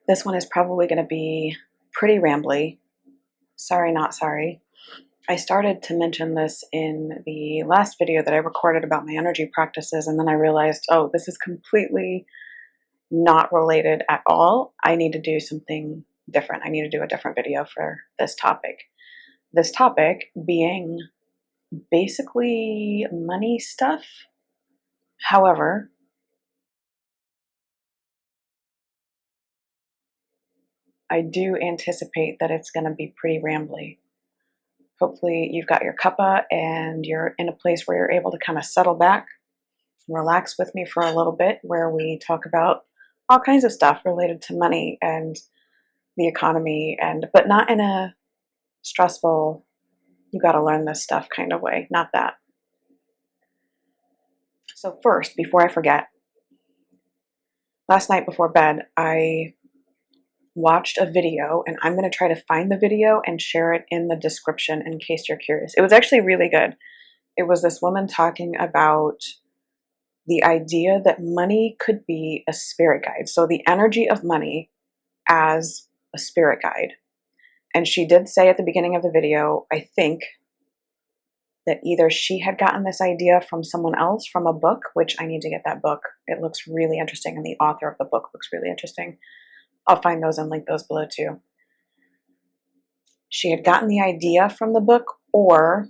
This one is probably going to be pretty rambly. Sorry, not sorry. I started to mention this in the last video that I recorded about my energy practices, and then I realized, oh, this is completely not related at all. I need to do something different. I need to do a different video for this topic. This topic being basically money stuff. However, I do anticipate that it's going to be pretty rambly. Hopefully you've got your cuppa and you're in a place where you're able to kind of settle back and relax with me for a little bit, where we talk about all kinds of stuff related to money and the economy, but not in a stressful, you got to learn this stuff kind of way. Not that. So first, before I forget, last night before bed, I watched a video, and I'm going to try to find the video and share it in the description in case you're curious. It was actually really good. It was this woman talking about the idea that money could be a spirit guide. So the energy of money as a spirit guide. And she did say at the beginning of the video, I think, that either she had gotten this idea from someone else from a book, which I need to get that book. It looks really interesting, and the author of the book looks really interesting. I'll find those and link those below too. She had gotten the idea from the book, or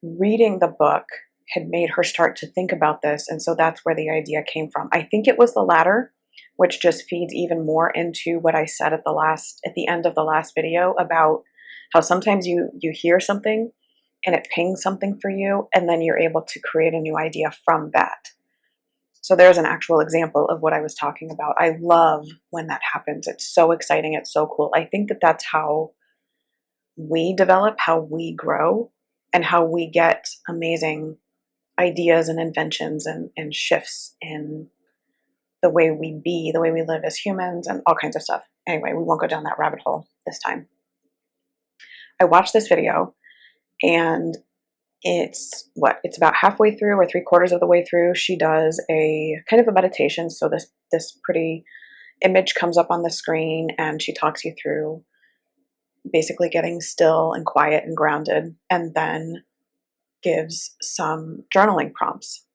reading the book had made her start to think about this, and so that's where the idea came from. I think it was the latter, which just feeds even more into what I said at the end of the last video about how sometimes you hear something and it pings something for you, and then you're able to create a new idea from that. So there's an actual example of what I was talking about. I love when that happens. It's so exciting. It's so cool. I think that that's how we develop, how we grow, and how we get amazing ideas and inventions and shifts in the way we be, the way we live as humans, and all kinds of stuff. Anyway, we won't go down that rabbit hole this time. I watched this video, and it's about halfway through or 3/4 of the way through. She does a kind of a meditation. So this pretty image comes up on the screen, and she talks you through basically getting still and quiet and grounded, and then gives some journaling prompts,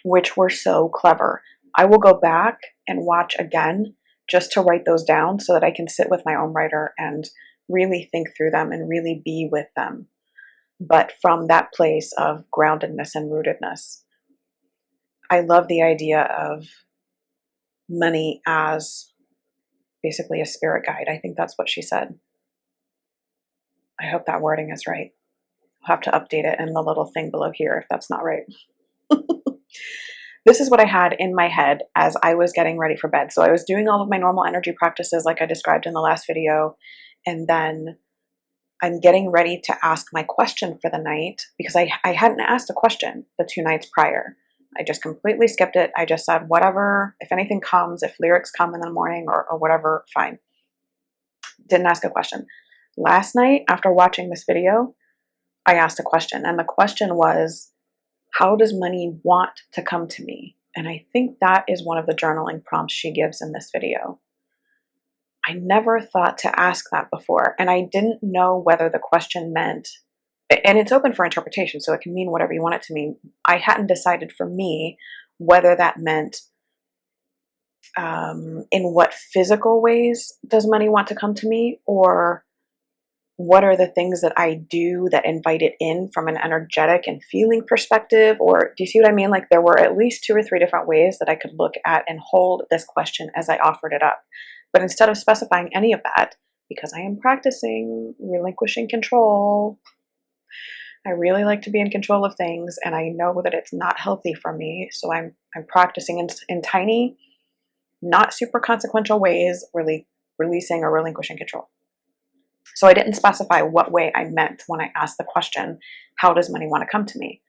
which were so clever. I will go back and watch again just to write those down so that I can sit with my own writer and really think through them and really be with them, but from that place of groundedness and rootedness. I love the idea of money as basically a spirit guide. I think that's what she said. I hope that wording is right. I'll have to update it in the little thing below here if that's not right. This is what I had in my head as I was getting ready for bed. So I was doing all of my normal energy practices like I described in the last video, and then I'm getting ready to ask my question for the night, because I hadn't asked a question the 2 nights prior. I just completely skipped it. I just said, whatever, if anything comes, if lyrics come in the morning or whatever, fine. Didn't ask a question. Last night, after watching this video, I asked a question, and the question was, how does money want to come to me? And I think that is one of the journaling prompts she gives in this video. I never thought to ask that before, and I didn't know whether the question meant, and it's open for interpretation, so it can mean whatever you want it to mean. I hadn't decided for me whether that meant in what physical ways does money want to come to me, or what are the things that I do that invite it in from an energetic and feeling perspective? Or do you see what I mean? Like, there were at least 2 or 3 different ways that I could look at and hold this question as I offered it up. But instead of specifying any of that, because I am practicing relinquishing control, I really like to be in control of things, and I know that it's not healthy for me. So I'm practicing in tiny, not super consequential ways, really releasing or relinquishing control. So I didn't specify what way I meant when I asked the question, how does money want to come to me?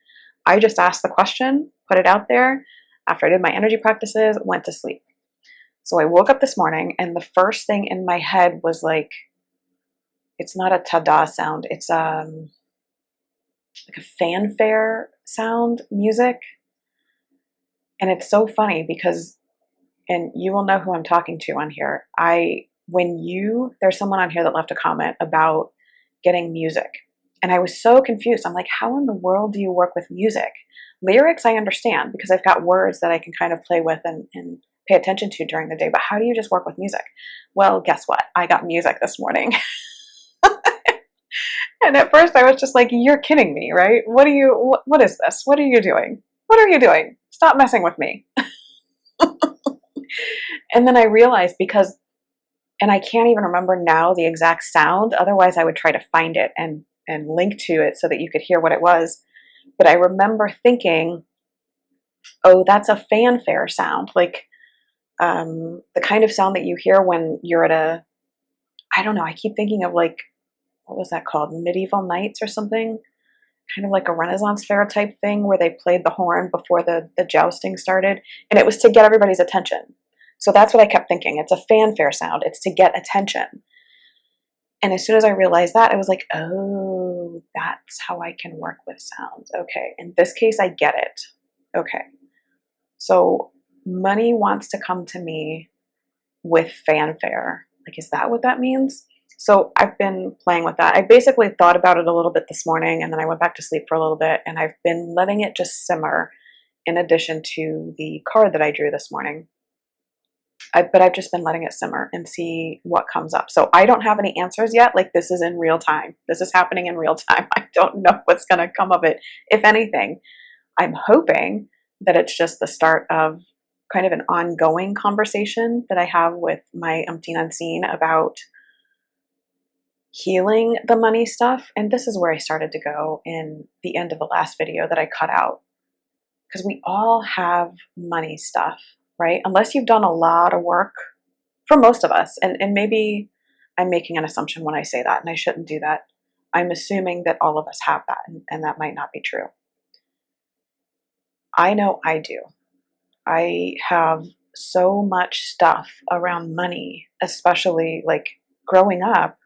I just asked the question, put it out there. After I did my energy practices, went to sleep. So I woke up this morning, and the first thing in my head was like, it's not a ta-da sound. It's like a fanfare sound music. And it's so funny because and you will know who I'm talking to on here. There's someone on here that left a comment about getting music. And I was so confused. I'm like, how in the world do you work with music? Lyrics, I understand because I've got words that I can kind of play with and pay attention to during the day. But how do you just work with music? Well, guess what? I got music this morning. And at first I was just like, you're kidding me, right? What is this? What are you doing? What are you doing? Stop messing with me. And then I realized and I can't even remember now the exact sound. Otherwise I would try to find it and link to it so that you could hear what it was. But I remember thinking, oh, that's a fanfare sound. Like the kind of sound that you hear when you're at I don't know, I keep thinking of like, what was that called? Medieval Nights or something? Kind of like a Renaissance fair type thing where they played the horn before the jousting started. And it was to get everybody's attention. So that's what I kept thinking. It's a fanfare sound. It's to get attention. And as soon as I realized that, I was like, oh, that's how I can work with sounds. Okay. In this case, I get it. Okay. So money wants to come to me with fanfare. Like, is that what that means? So I've been playing with that. I basically thought about it a little bit this morning, and then I went back to sleep for a little bit, and I've been letting it just simmer in addition to the card that I drew this morning. But I've just been letting it simmer and see what comes up. So I don't have any answers yet. Like, this is in real time. This is happening in real time. I don't know what's going to come of it. If anything, I'm hoping that it's just the start of kind of an ongoing conversation that I have with my umpteen unseen about healing the money stuff. And this is where I started to go in the end of the last video that I cut out. Because we all have money stuff, right? Unless you've done a lot of work, for most of us. And maybe I'm making an assumption when I say that, and I shouldn't do that. I'm assuming that all of us have that, and that might not be true. I know I do. I have so much stuff around money, especially like growing up.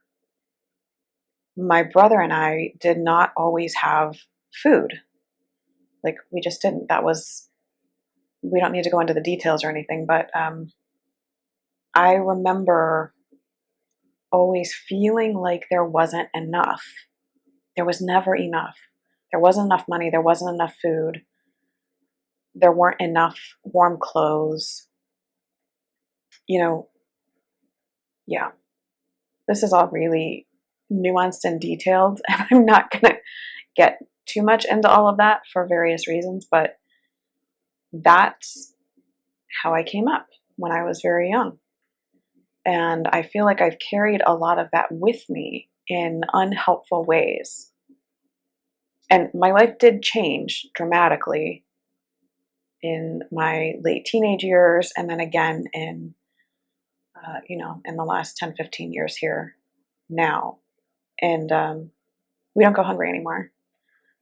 My brother and I did not always have food. Like, we just didn't. We don't need to go into the details or anything, but I remember always feeling like there wasn't enough. There was never enough. There wasn't enough money. There wasn't enough food. There weren't enough warm clothes. Yeah. This is all really nuanced and detailed, and I'm not going to get too much into all of that for various reasons, but that's how I came up when I was very young. And I feel like I've carried a lot of that with me in unhelpful ways. And my life did change dramatically in my late teenage years, and then again in the last 10, 15 years here now. And we don't go hungry anymore.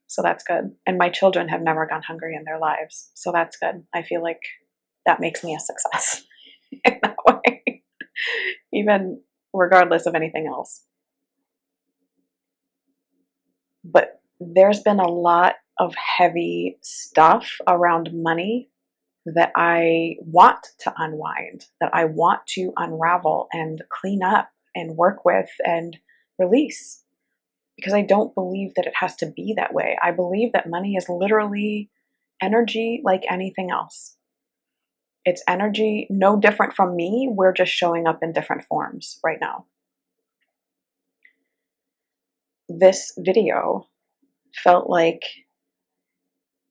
So that's good. And my children have never gone hungry in their lives. So that's good. I feel like that makes me a success in that way, even regardless of anything else. But there's been a lot of heavy stuff around money that I want to unwind, that I want to unravel and clean up and work with and release. Because I don't believe that it has to be that way. I believe that money is literally energy like anything else. It's energy no different from me. We're just showing up in different forms right now. This video felt like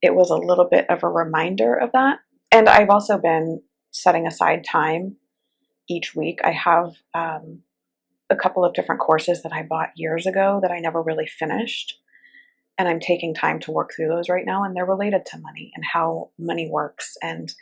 it was a little bit of a reminder of that. And I've also been setting aside time each week. I have a couple of different courses that I bought years ago that I never really finished. And I'm taking time to work through those right now. And they're related to money and how money works. And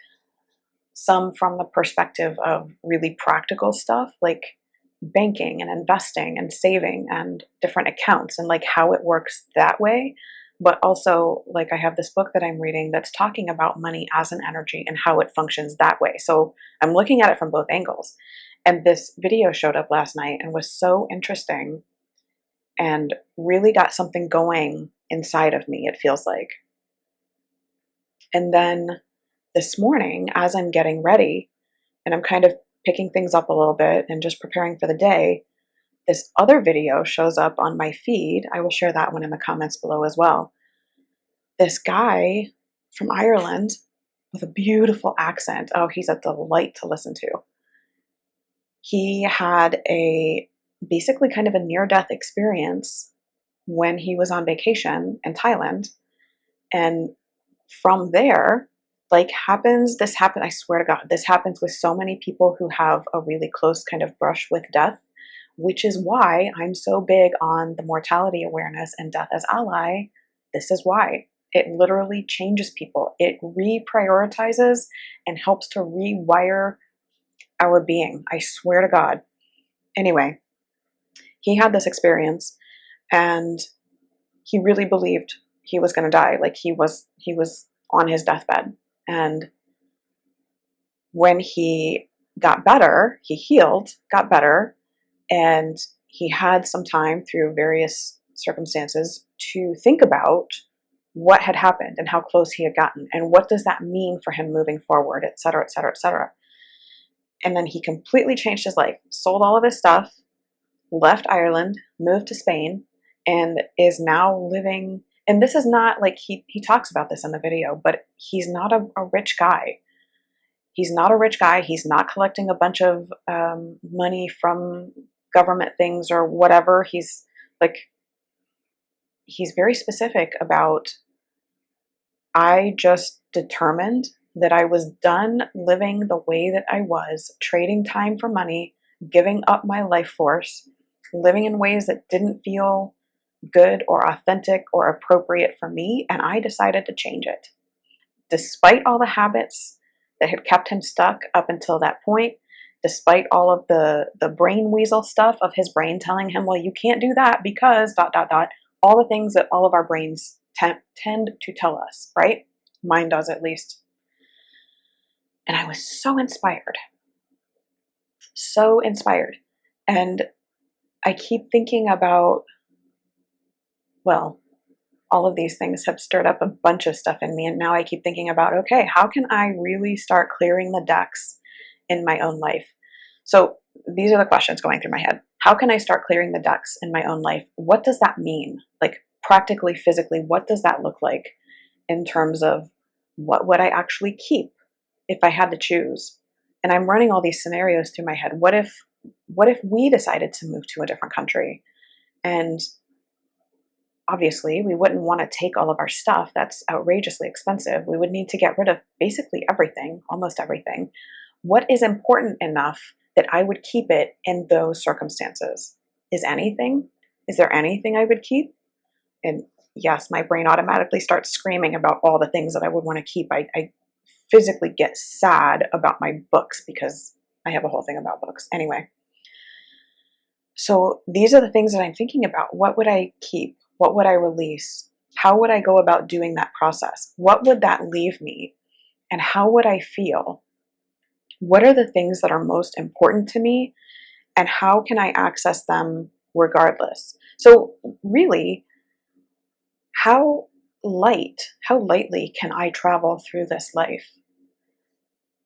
some from the perspective of really practical stuff like banking and investing and saving and different accounts and like how it works that way. But also, like, I have this book that I'm reading that's talking about money as an energy and how it functions that way. So I'm looking at it from both angles. And this video showed up last night and was so interesting and really got something going inside of me, it feels like. And then this morning, as I'm getting ready and I'm kind of picking things up a little bit and just preparing for the day, this other video shows up on my feed. I will share that one in the comments below as well. This guy from Ireland with a beautiful accent. Oh, he's a delight to listen to. He had basically kind of a near-death experience when he was on vacation in Thailand. And from there, I swear to God, this happens with so many people who have a really close kind of brush with death, which is why I'm so big on the mortality awareness and death as ally. This is why. It literally changes people. It reprioritizes and helps to rewire our being. I swear to God. Anyway, he had this experience and he really believed he was going to die. He was on his deathbed. And when he got better, he healed, got better, and he had some time through various circumstances to think about what had happened and how close he had gotten and what does that mean for him moving forward, et cetera, et cetera, et cetera. And then he completely changed his life, sold all of his stuff, left Ireland, moved to Spain, and is now living. And this is not he talks about this in the video, but he's not a rich guy. He's not a rich guy. He's not collecting a bunch of money from government things or whatever. He's very specific about, I just determined that I was done living the way that I was, trading time for money, giving up my life force, living in ways that didn't feel good or authentic or appropriate for me, and I decided to change it. Despite all the habits that had kept him stuck up until that point, despite all of the brain weasel stuff of his brain telling him, well, you can't do that because ... all the things that all of our brains tend to tell us, right? Mine does, at least. And I was so inspired. So inspired. And I keep thinking about, well, all of these things have stirred up a bunch of stuff in me. And now I keep thinking about, okay, how can I really start clearing the decks in my own life? So these are the questions going through my head. How can I start clearing the decks in my own life? What does that mean? Practically, physically, what does that look like in terms of what would I actually keep if I had to choose? And I'm running all these scenarios through my head. What if we decided to move to a different country? And obviously, we wouldn't want to take all of our stuff. That's outrageously expensive. We would need to get rid of basically everything, almost everything. What is important enough that I would keep it in those circumstances? Is there anything I would keep? And yes, my brain automatically starts screaming about all the things that I would want to keep. I physically get sad about my books because I have a whole thing about books. Anyway, so these are the things that I'm thinking about. What would I keep? What would I release? How would I go about doing that process? What would that leave me? And how would I feel? What are the things that are most important to me? And how can I access them regardless? So really, how lightly can I travel through this life?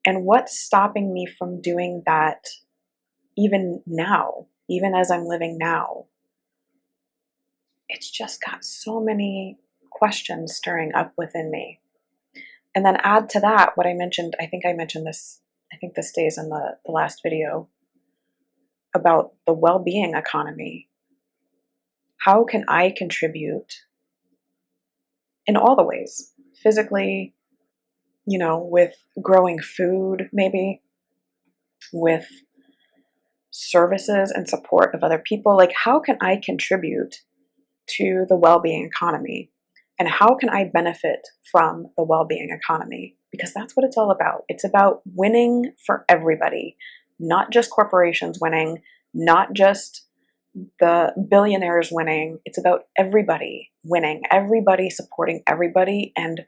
And what's stopping me from doing that even now, even as I'm living now? It's just got so many questions stirring up within me. And then add to that what I mentioned, I think this stays in the last video, about the well-being economy. How can I contribute in all the ways? Physically, with growing food, maybe, with services and support of other people. How can I contribute to the well-being economy? And how can I benefit from the well-being economy? Because that's what it's all about. It's about winning for everybody, not just corporations winning, not just the billionaires winning. It's about everybody winning, everybody supporting everybody, and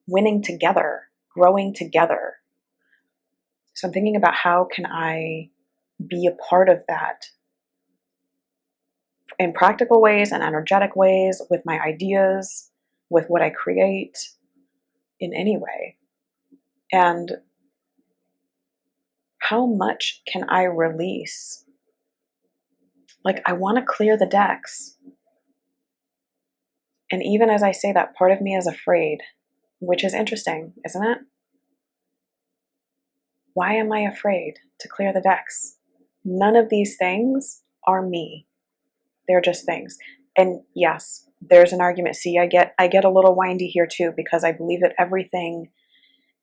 winning together, growing together. So I'm thinking about, how can I be a part of that in practical ways and energetic ways, with my ideas, with what I create, in any way. And how much can I release? Like, I want to clear the decks. And even as I say that, part of me is afraid, which is interesting, isn't it? Why am I afraid to clear the decks? None of these things are me. They're just things. And yes, there's an argument. See, I get a little windy here too, because I believe that everything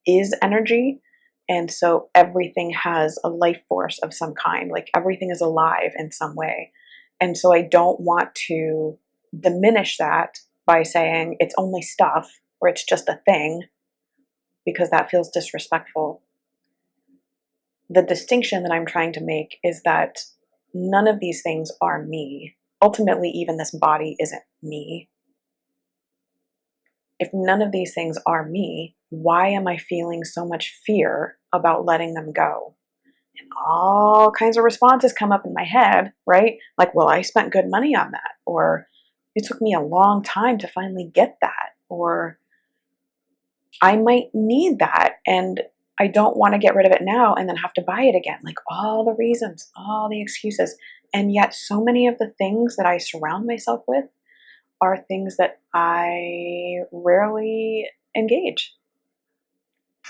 is energy. And so everything has a life force of some kind. Like everything is alive in some way. And so I don't want to diminish that by saying it's only stuff or it's just a thing, because that feels disrespectful. The distinction that I'm trying to make is that none of these things are me. Ultimately, even this body isn't me. If none of these things are me, why am I feeling so much fear about letting them go? And all kinds of responses come up in my head, right? Like, well, I spent good money on that, or it took me a long time to finally get that, or I might need that and I don't want to get rid of it now and then have to buy it again. Like all the reasons, all the excuses. And yet so many of the things that I surround myself with are things that I rarely engage.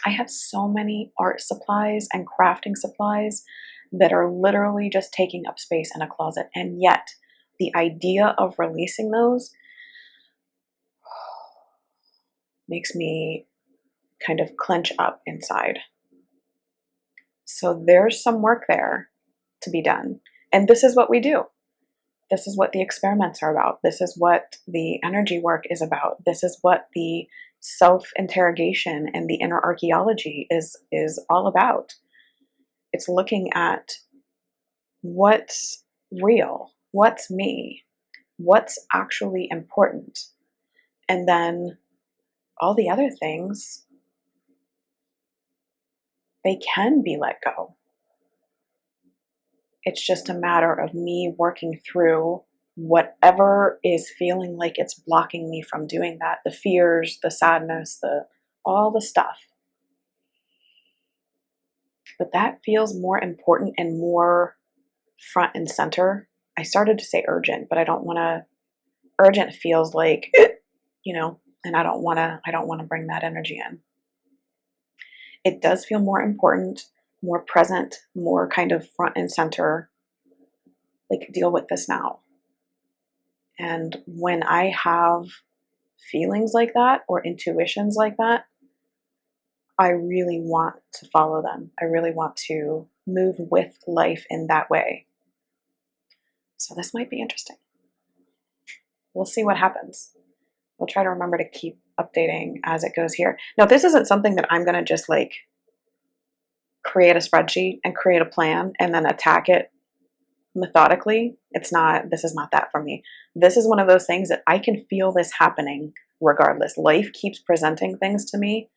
I have so many art supplies and crafting supplies that are literally just taking up space in a closet. And yet the idea of releasing those makes me kind of clench up inside. So there's some work there to be done. And this is what we do. This is what the experiments are about. This is what the energy work is about. This is what the self-interrogation and the inner archaeology is all about. It's looking at what's real, what's me, what's actually important. And then all the other things, they can be let go. It's just a matter of me working through whatever is feeling like it's blocking me from doing that. The fears, the sadness, all the stuff. But that feels more important and more front and center. I started to say urgent, but I don't want to. Urgent feels like, and I don't want to bring that energy in. It does feel more important, more present, more kind of front and center, like deal with this now. And when I have feelings like that or intuitions like that, I really want to follow them. I really want to move with life in that way. So this might be interesting. We'll see what happens. We'll try to remember to keep updating as it goes here. Now, this isn't something that I'm going to just like create a spreadsheet and create a plan and then attack it methodically. This is not that for me. This is one of those things that I can feel this happening regardless. Life keeps presenting things to me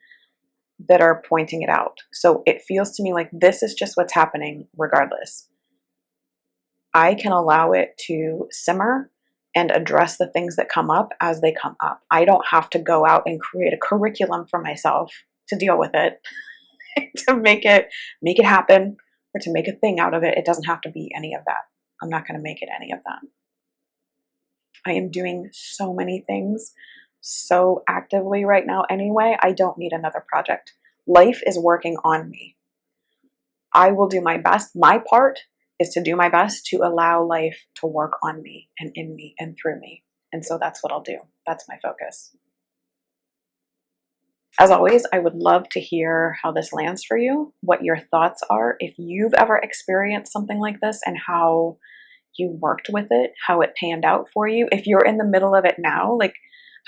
that are pointing it out. So it feels to me like this is just what's happening regardless. I can allow it to simmer and address the things that come up as they come up. I don't have to go out and create a curriculum for myself to deal with it, to make it happen, or to make a thing out of it. It doesn't have to be any of that. I'm not going to make it any of that. I am doing so many things so actively right now anyway. I don't need another project. Life is working on me. I will do my best. My part is to do my best to allow life to work on me and in me and through me. And so that's what I'll do. That's my focus. As always, I would love to hear how this lands for you, what your thoughts are, if you've ever experienced something like this and how you worked with it, how it panned out for you. If you're in the middle of it now, like,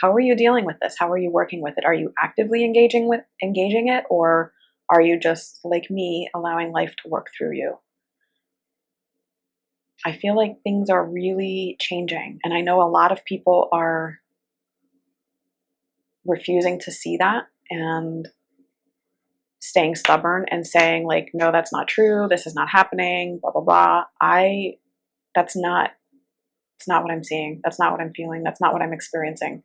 how are you dealing with this? How are you working with it? Are you actively engaging it, or are you just like me, allowing life to work through you? I feel like things are really changing, and I know a lot of people are refusing to see that and staying stubborn and saying like, no, that's not true. This is not happening, blah, blah, blah. It's not what I'm seeing. That's not what I'm feeling. That's not what I'm experiencing.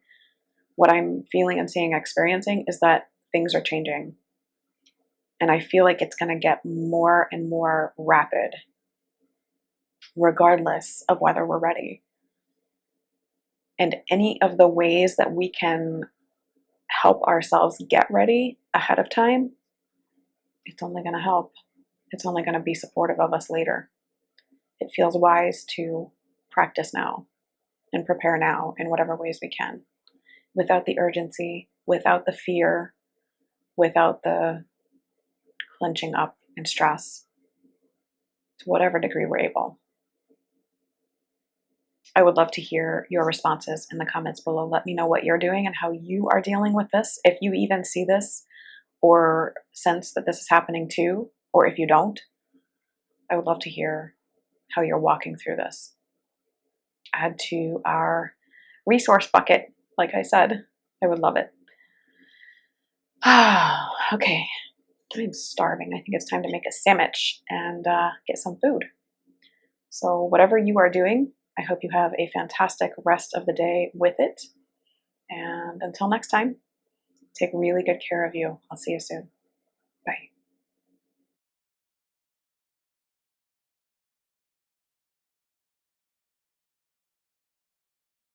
What I'm feeling and seeing, experiencing is that things are changing. And I feel like it's going to get more and more rapid, regardless of whether we're ready. And any of the ways that we can help ourselves get ready ahead of time, it's only going to help. It's only going to be supportive of us later. It feels wise to practice now and prepare now in whatever ways we can, without the urgency, without the fear, without the clenching up and stress, to whatever degree we're able. I would love to hear your responses in the comments below. Let me know what you're doing and how you are dealing with this. If you even see this or sense that this is happening too, or if you don't, I would love to hear how you're walking through this. Add to our resource bucket, like I said. I would love it. Okay, I'm starving. I think it's time to make a sandwich and get some food. So whatever you are doing, I hope you have a fantastic rest of the day with it. And until next time, take really good care of you. I'll see you soon. Bye.